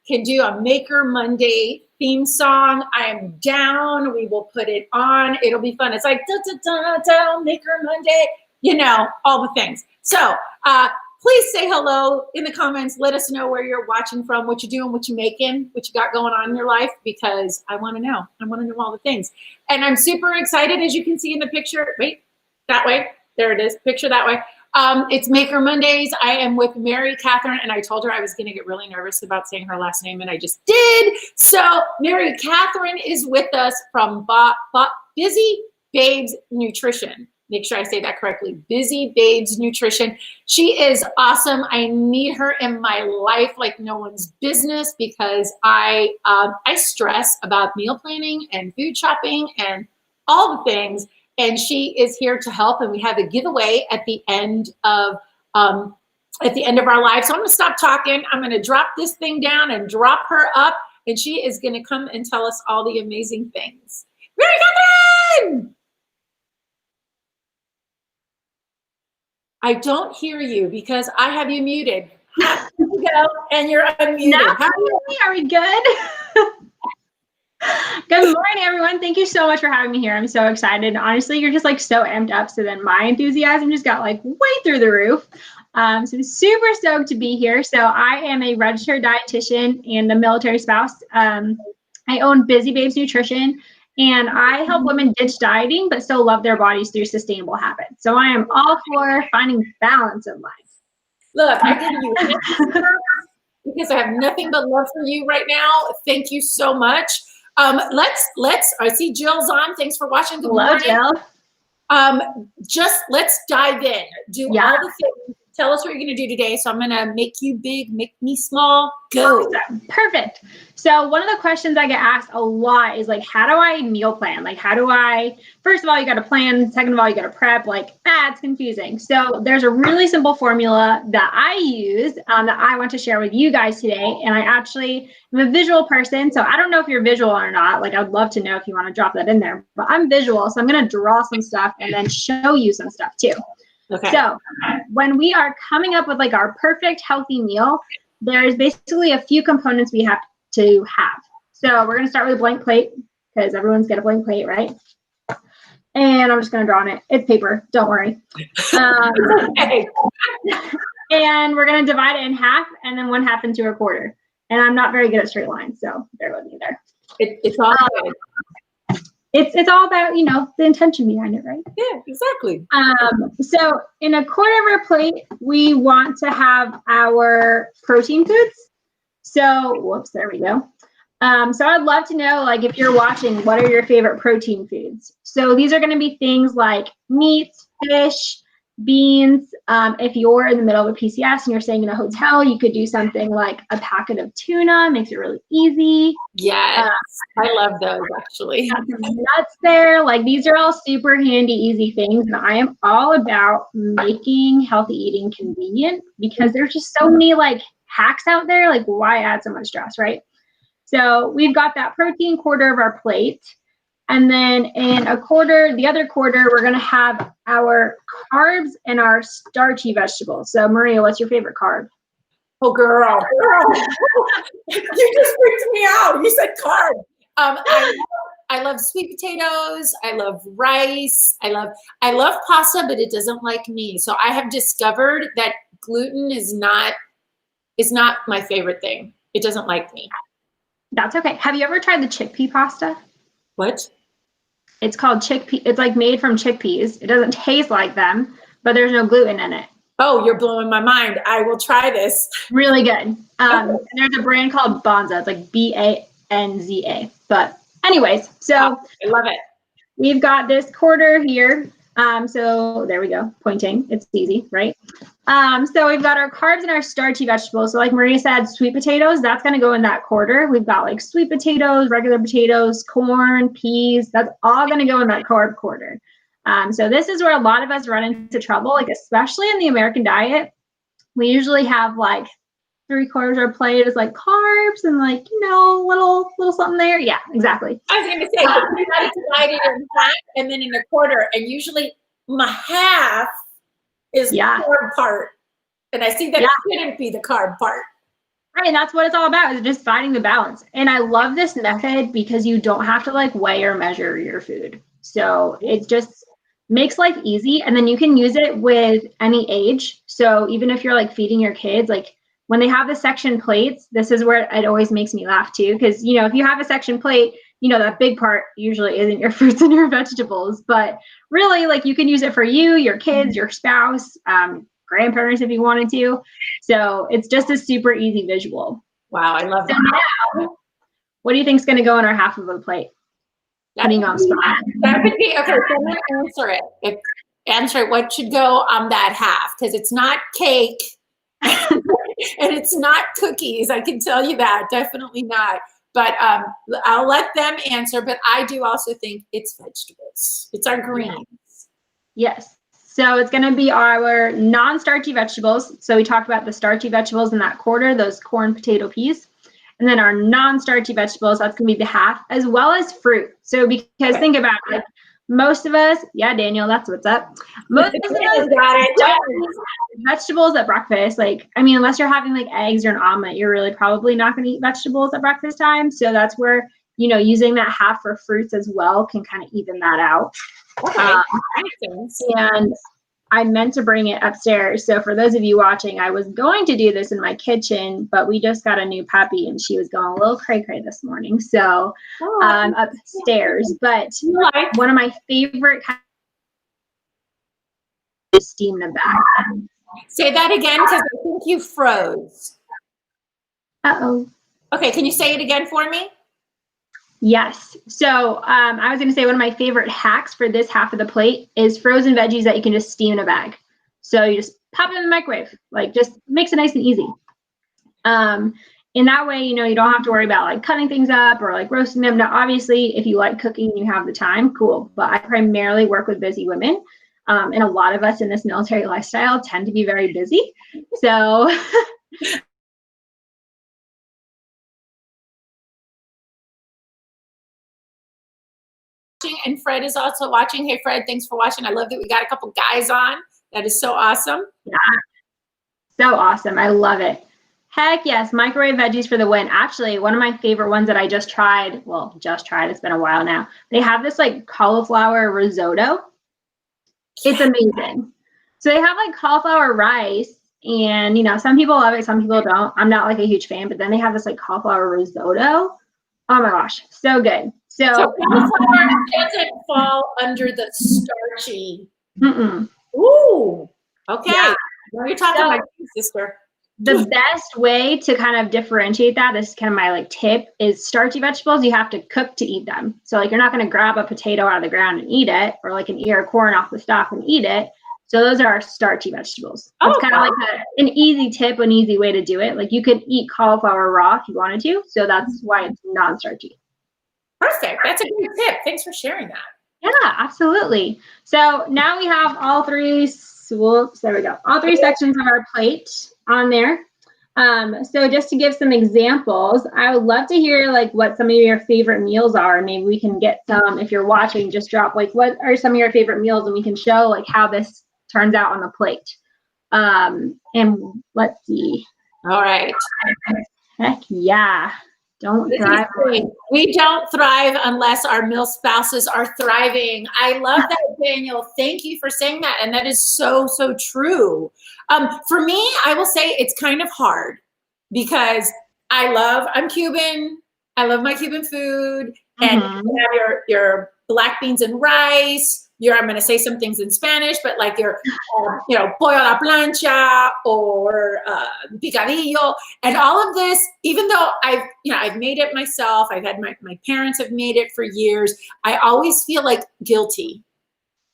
can do a Maker Monday theme song, I am down. We will put it on. It'll be fun. It's like, da, da, da, da, Maker Monday, all the things. So please say hello in the comments. Let us know where you're watching from, what you're doing, what you're making, what you got going on in your life, because I want to know. I want to know all the things. And I'm super excited, as you can see in the picture. Wait, that way. There it is. Picture that way. It's Maker Mondays. I am with Mary-Catherine, and I told her I was going to get really nervous about saying her last name, and I just did. So Mary-Catherine is with us from Busy Babes Nutrition. Make sure I say that correctly. Busy Babes Nutrition. She is awesome. I need her in my life like no one's business, because I stress about meal planning and food shopping and all the things. And she is here to help. And we have a giveaway at the end of our live. So I'm going to stop talking. I'm going to drop this thing down and drop her up, and she is going to come and tell us all the amazing things. Mary-Catherine! I don't hear you because I have you muted. Here you go, and you're unmuted. Now, are we good? Good morning, everyone. Thank you so much for having me here. I'm so excited. Honestly, you're just like so amped up. So then my enthusiasm just got like way through the roof. So I'm super stoked to be here. So I am a registered dietitian and a military spouse. I own Busy Babes Nutrition, and I help women ditch dieting but still love their bodies through sustainable habits. So I am all for finding balance in life. Look, I give you because I have nothing but love for you right now. Thank you so much. I see Jill's on. Thanks for watching. Good morning. Jill. Let's dive in. Do all the things. Tell us what you're going to do today. So I'm going to make you big, make me small. Go. Awesome. Perfect. So one of the questions I get asked a lot is like, how do I meal plan? Like, first of all, you got to plan. Second of all, you got to prep. Like, it's confusing. So there's a really simple formula that I use that I want to share with you guys today. And I actually am a visual person. So I don't know if you're visual or not. Like, I'd love to know if you want to drop that in there. But I'm visual. So I'm going to draw some stuff and then show you some stuff too. Okay. So when we are coming up with like our perfect healthy meal, there's basically a few components we have to have. So we're going to start with a blank plate, because everyone's got a blank plate, right? And I'm just going to draw on it. It's paper. Don't worry. And we're going to divide it in half, and then 1/2 into a quarter. And I'm not very good at straight lines, so bear with me there. It's all good. It's all about, the intention behind it, right? Yeah, exactly. So in a quarter of our plate, we want to have our protein foods. So, whoops, there we go. So I'd love to know, like, if you're watching, what are your favorite protein foods? So these are going to be things like meat, fish, beans. If you're in the middle of a PCS and you're staying in a hotel, you could do something like a packet of tuna. Makes it really easy. Yes, I love those actually. Got some nuts there. Like, these are all super handy, easy things. And I am all about making healthy eating convenient, because there's just so many like hacks out there. Like, why add so much stress, right? So we've got that protein quarter of our plate. And then in the other quarter, we're going to have our carbs and our starchy vegetables. So Maria, what's your favorite carb? Oh, girl. You just freaked me out. You said carb. I love sweet potatoes. I love rice. I love pasta, but it doesn't like me. So I have discovered that gluten is not my favorite thing. It doesn't like me. That's okay. Have you ever tried the chickpea pasta? What? It's called chickpea. It's like made from chickpeas. It doesn't taste like them, but there's no gluten in it. Oh, you're blowing my mind. I will try this. Really good. And there's a brand called Banza. It's like Banza. But anyways, so I love it. We've got this quarter here. So there we go, pointing. It's easy, right? So we've got our carbs and our starchy vegetables. So like Maria said, sweet potatoes, that's going to go in that quarter. We've got like sweet potatoes, regular potatoes, corn, peas. That's all going to go in that carb quarter. So this is where a lot of us run into trouble, like especially in the American diet. We usually have like 3/4 of our plate is like carbs and like, little something there. Yeah, exactly. I was going to say, you got to divide it in half and then in a quarter. And usually my half is the carb part. And I see that it shouldn't be the carb part. Right, and that's what it's all about, is just finding the balance. And I love this method because you don't have to like weigh or measure your food. So it just makes life easy. And then you can use it with any age. So even if you're like feeding your kids, like when they have the section plates, this is where it always makes me laugh too. Because, you know, if you have a section plate, you know, that big part usually isn't your fruits and your vegetables. But really, like, you can use it for you, your kids, your spouse, grandparents if you wanted to. So it's just a super easy visual. Wow, I love that. So now, what do you think is going to go in our half of the plate? Putting on spot. That would be okay. So I'm going to answer it. Answer it. What should go on that half? Because it's not cake and it's not cookies. I can tell you that. Definitely not. But I'll let them answer. But I do also think it's vegetables. It's our greens. Yes. So it's going to be our non-starchy vegetables. So we talked about the starchy vegetables in that quarter, those corn, potato, peas. And then our non-starchy vegetables, that's going to be the half, as well as fruit. So because think about it, like most of us, yeah, Daniel, that's what's up. Most of us got it. Vegetables at breakfast. Like, I mean, unless you're having like eggs or an omelet, you're really probably not going to eat vegetables at breakfast time. So that's where, you know, using that half for fruits as well can kind of even that out. Okay. And I meant to bring it upstairs. So for those of you watching, I was going to do this in my kitchen, but we just got a new puppy and she was going a little cray-cray this morning. So upstairs. But one of my favorite is steam in a bag. Say that again, because I think you froze. Uh-oh. Okay, can you say it again for me? Yes. So I was going to say one of my favorite hacks for this half of the plate is frozen veggies that you can just steam in a bag. So you just pop it in the microwave, like just makes it nice and easy. In that way, you know, you don't have to worry about like cutting things up or like roasting them. Now, obviously, if you like cooking and you have the time, cool. But I primarily work with busy women. And a lot of us in this military lifestyle tend to be very busy. So and Fred is also watching. Hey, Fred, thanks for watching. I love that we got a couple guys on. That is so awesome. Yeah, so awesome. I love it. Heck yes, microwave veggies for the win. Actually, one of my favorite ones that I just tried, it's been a while now. They have this like cauliflower risotto. It's amazing. So they have like cauliflower rice, and you know, some people love it, some people don't. I'm not like a huge fan, but then they have this like cauliflower risotto. Oh my gosh, so good. So cauliflower doesn't fall under the starchy. Mm-mm. Ooh, okay. Yeah. Now you're talking like sister. The best way to kind of differentiate that, this is kind of my like tip, is starchy vegetables, you have to cook to eat them. So like you're not going to grab a potato out of the ground and eat it, or like an ear of corn off the stalk and eat it. So those are our starchy vegetables. It's kind of like an easy tip, an easy way to do it. Like you could eat cauliflower raw if you wanted to. So that's why it's non-starchy. Perfect. That's a good tip. Thanks for sharing that. Yeah, absolutely. So now we have all three, there we go. All three sections of our plate on there. So just to give some examples, I would love to hear like what some of your favorite meals are. Maybe we can get some, if you're watching, just drop like what are some of your favorite meals, and we can show like how this turns out on the plate. And let's see. All right. Heck yeah. Don't thrive. We don't thrive unless our meal spouses are thriving. I love that, Daniel. Thank you for saying that. And that is so, so true. For me, I will say it's kind of hard because I'm Cuban. I love my Cuban food. And you have your black beans and rice. I'm going to say some things in Spanish, but like your, pollo a la plancha or picadillo, and all of this. Even though I've made it myself, I've had my parents have made it for years. I always feel like guilty,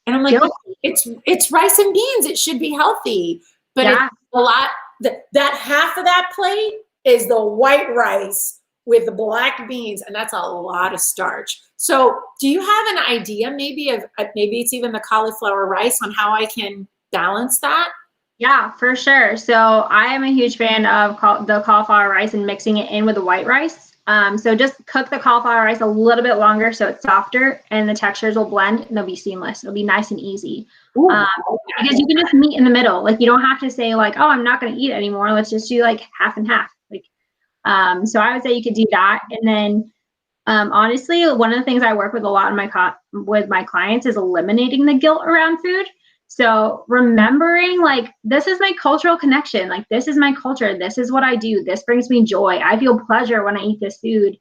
and I'm like, it's rice and beans. It should be healthy, but it's a lot. That half of that plate is the white rice with the black beans, and that's a lot of starch. So do you have an idea maybe it's even the cauliflower rice on how I can balance that? Yeah, for sure. So I am a huge fan of the cauliflower rice and mixing it in with the white rice. So just cook the cauliflower rice a little bit longer so it's softer and the textures will blend and they'll be seamless. It'll be nice and easy. Because you can just meet in the middle. Like you don't have to say like, oh, I'm not going to eat it anymore. Let's just do like half and half. Like So I would say you could do that. And then honestly, one of the things I work with a lot with my clients is eliminating the guilt around food. So remembering, like, this is my cultural connection. Like, this is my culture. This is what I do. This brings me joy. I feel pleasure when I eat this food.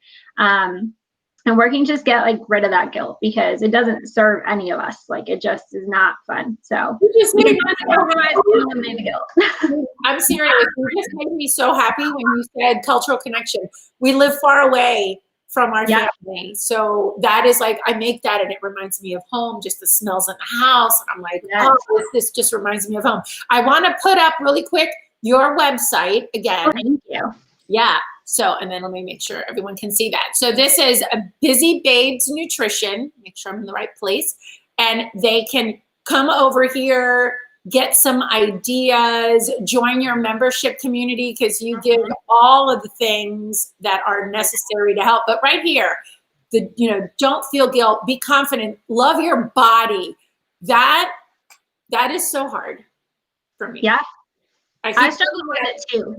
And working to just get like rid of that guilt, because it doesn't serve any of us. Like, it just is not fun. So You just we made can compromise and eliminate the guilt. I'm serious. You just made me so happy when you said cultural connection. We live far away from our family. So that is like, I make that and it reminds me of home, just the smells in the house. And I'm like, oh, this just reminds me of home. I want to put up really quick your website again. Oh, thank you. Yeah. So, and then let me make sure everyone can see that. So this is a Busy Babes Nutrition. Make sure I'm in the right place. And they can come over here, get some ideas, join your membership community, because you give all of the things that are necessary to help. But right here, don't feel guilt, be confident, love your body. That is so hard for me. Yeah. I struggle with it too.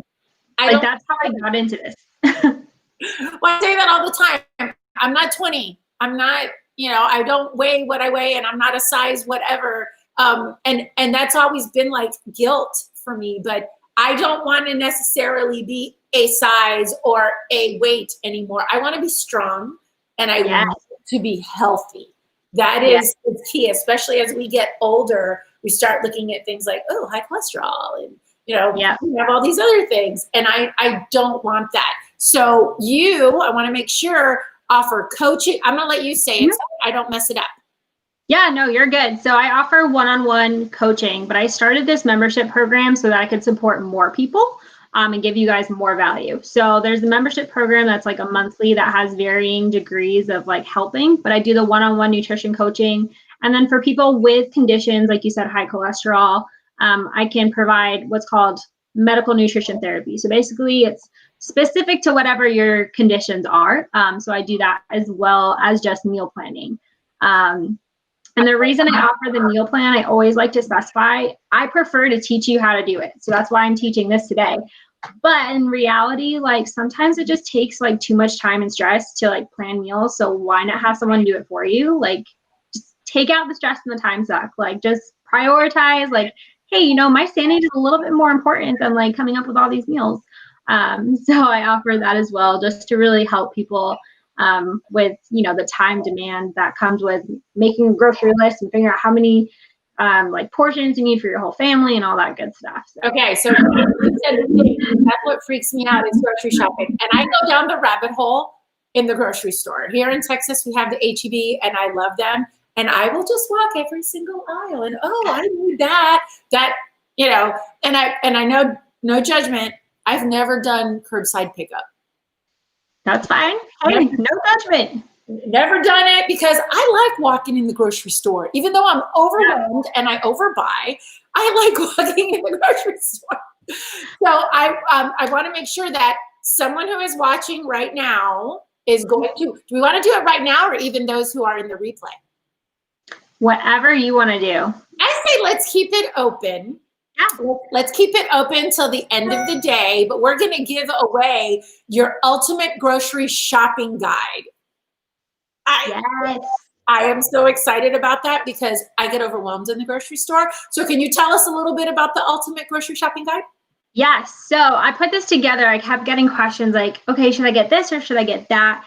That's how I got into this. Well, I say that all the time. I'm not 20. I'm not, I don't weigh what I weigh, and I'm not a size whatever. And that's always been like guilt for me, but I don't want to necessarily be a size or a weight anymore. I want to be strong, and I want to be healthy. That is the key, especially as we get older. We start looking at things like, oh, high cholesterol, and we have all these other things, and I don't want that. So I want to make sure, offer coaching. I'm going to let you say it so I don't mess it up. Yeah, no, you're good. So I offer one-on-one coaching, but I started this membership program so that I could support more people and give you guys more value. So there's the membership program that's like a monthly that has varying degrees of like helping, but I do the one-on-one nutrition coaching. And then for people with conditions, like you said, high cholesterol, I can provide what's called medical nutrition therapy. So basically it's specific to whatever your conditions are. So I do that as well as just meal planning. And the reason I offer the meal plan, I always like to specify, I prefer to teach you how to do it. So that's why I'm teaching this today. But in reality, like sometimes it just takes like too much time and stress to like plan meals. So why not have someone do it for you? Like just take out the stress and the time suck. Like just prioritize, like, hey, my sanity is a little bit more important than like coming up with all these meals. So I offer that as well, just to really help people with, the time demand that comes with making a grocery list and figuring out how many like portions you need for your whole family and all that good stuff. So. Okay, so that's what freaks me out is grocery shopping. And I go down the rabbit hole in the grocery store. Here in Texas, we have the H-E-B, and I love them. And I will just walk every single aisle and, I need that, and I know, no judgment, I've never done curbside pickup. That's fine. Hey, no judgment. Never done it because I like walking in the grocery store. Even though I'm overwhelmed and I overbuy, I like walking in the grocery store. So I want to make sure that someone who is watching right now is going to, do we want to do it right now or even those who are in the replay? Whatever you want to do. I say let's keep it open. Let's keep it open till the end of the day, but we're going to give away your ultimate grocery shopping guide. I am so excited about that because I get overwhelmed in the grocery store. So can you tell us a little bit about the ultimate grocery shopping guide? Yes. So I put this together. I kept getting questions like, okay, should I get this or should I get that?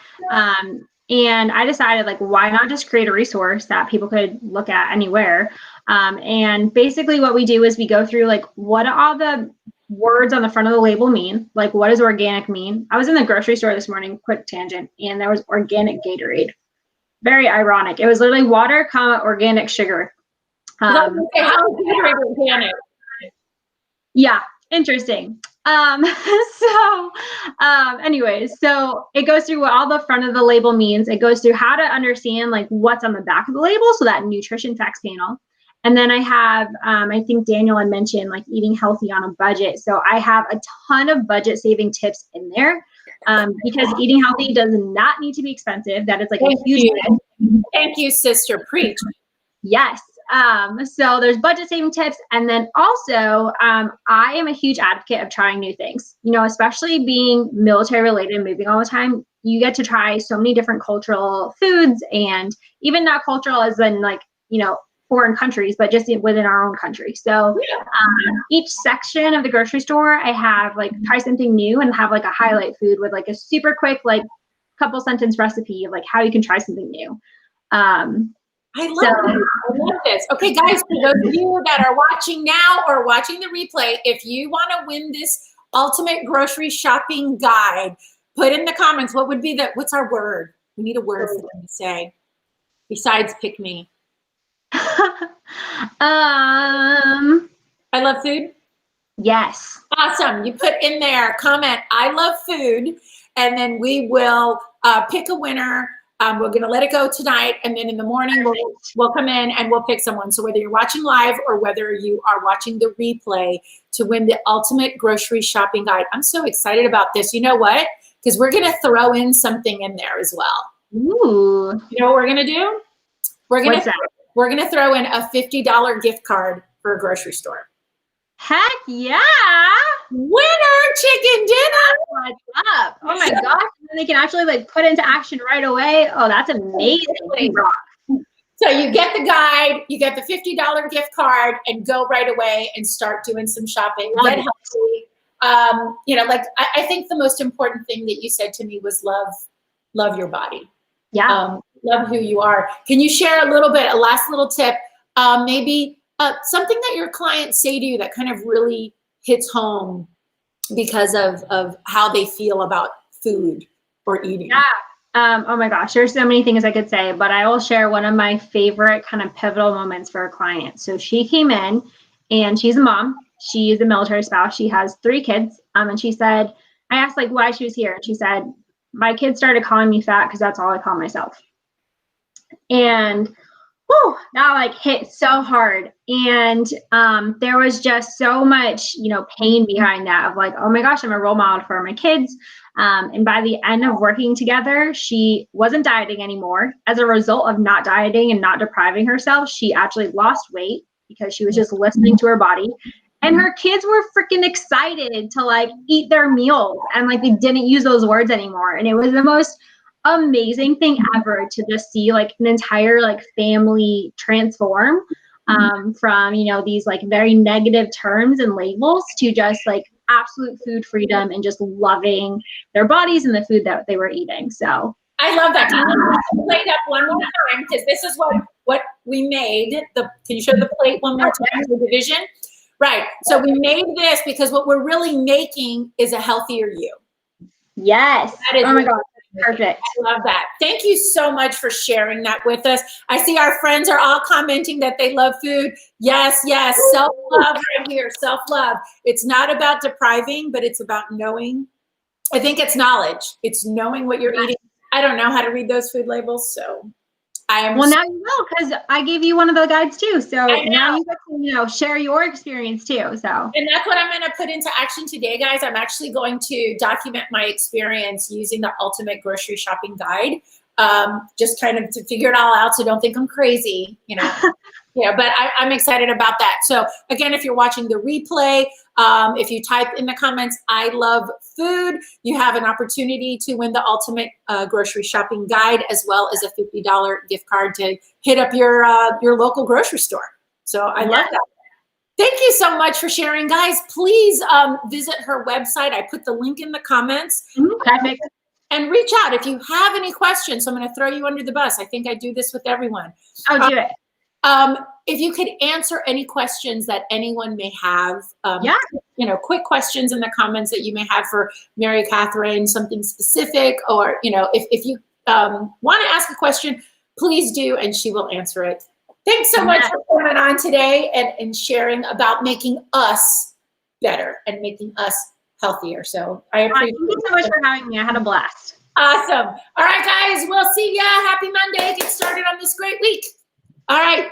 And I decided, like, why not just create a resource that people could look at anywhere? And basically what we do is we go through, like, what all the words on the front of the label mean? Like, what does organic mean? I was in the grocery store this morning, quick tangent, and there was organic Gatorade. Very ironic. It was literally water, organic sugar. How is Gatorade organic? Yeah, interesting. Anyways, so it goes through what all the front of the label means. It goes through how to understand like what's on the back of the label. So that nutrition facts panel. And then I have, I think Daniel had mentioned like eating healthy on a budget. So I have a ton of budget saving tips in there because eating healthy does not need to be expensive. That is like a huge. Thank you, sister. Preach. Yes. So there's budget saving tips. And then also, I am a huge advocate of trying new things, you know, especially being military related and moving all the time. You get to try so many different cultural foods, and even not cultural as in like, you know, foreign countries, but just within our own country. So each section of the grocery store, I have like try something new and have like a highlight food with like a super quick, like couple sentence recipe of like how you can try something new. I love this. Okay, guys, for those of you that are watching now or watching the replay, if you want to win this ultimate grocery shopping guide, put in the comments, what's our word? We need a word for them to say besides pick me. I love food. Yes. Awesome. You put in there, comment, I love food, and then we will pick a winner. We're going to let it go tonight, and then in the morning we'll come in and we'll pick someone. So whether you're watching live or whether you are watching the replay, to win the ultimate grocery shopping guide. I'm so excited about this. You know what? Because we're going to throw in something in there as well. Ooh. You know what we're going to do? We're going to throw in a $50 gift card for a grocery store. Heck yeah. Winner chicken dinner. What's up? Oh my gosh. And they can actually like put into action right away. Oh, that's amazing. So you get the guide, you get the $50 gift card, and go right away and start doing some shopping. Get healthy. You know, like I think the most important thing that you said to me was love your body. Yeah. Love who you are. Can you share a last little tip, maybe something that your clients say to you that kind of really hits home because of how they feel about food or eating? Yeah. Oh my gosh, there's so many things I could say, but I will share one of my favorite kind of pivotal moments for a client. So she came in and she's a mom. She's a military spouse. She has 3 kids. And she said, I asked like why she was here. And she said, my kids started calling me fat because that's all I call myself. And whew, that like hit so hard. And there was just so much, you know, pain behind that of like, oh my gosh, I'm a role model for my kids. And by the end of working together, she wasn't dieting anymore. As a result of not dieting and not depriving herself, she actually lost weight because she was just listening to her body. And her kids were freaking excited to like eat their meals, and like they didn't use those words anymore. And it was the most amazing thing ever to just see like an entire like family transform from, you know, these like very negative terms and labels to just like absolute food freedom and just loving their bodies and the food that they were eating. So I love that. Can you play it up one more time? Because this is what we made. Can you show the plate one more time? The division? Right. So we made this because what we're really making is a healthier you. Yes. That is oh my God. Perfect. I love that. Thank you so much for sharing that with us. I see our friends are all commenting that they love food. Yes, yes. Self-love right here. Self-love. It's not about depriving, but it's about knowing. I think it's knowledge. It's knowing what you're eating. I don't know how to read those food labels, so well, now you will, because I gave you one of the guides too. So now you get to, you know, share your experience too. So, and that's what I'm going to put into action today, guys. I'm actually going to document my experience using the ultimate grocery shopping guide, just kind of to figure it all out. So don't think I'm crazy, you know. Yeah, but I'm excited about that. So again, if you're watching the replay, if you type in the comments, I love food, you have an opportunity to win the ultimate grocery shopping guide, as well as a $50 gift card to hit up your local grocery store. So I love that. Thank you so much for sharing, guys. Please visit her website. I put the link in the comments. Perfect. And reach out if you have any questions. So I'm going to throw you under the bus. I think I do this with everyone. I'll do it. If you could answer any questions that anyone may have, you know, quick questions in the comments that you may have for Mary-Catherine, something specific, or, you know, if you want to ask a question, please do, and she will answer it. Thanks so much for coming on today and sharing about making us better and making us healthier. So I appreciate it. Thank you so much for having me. I had a blast. Awesome. All right, guys, we'll see ya. Happy Monday. Get started on this great week. All right.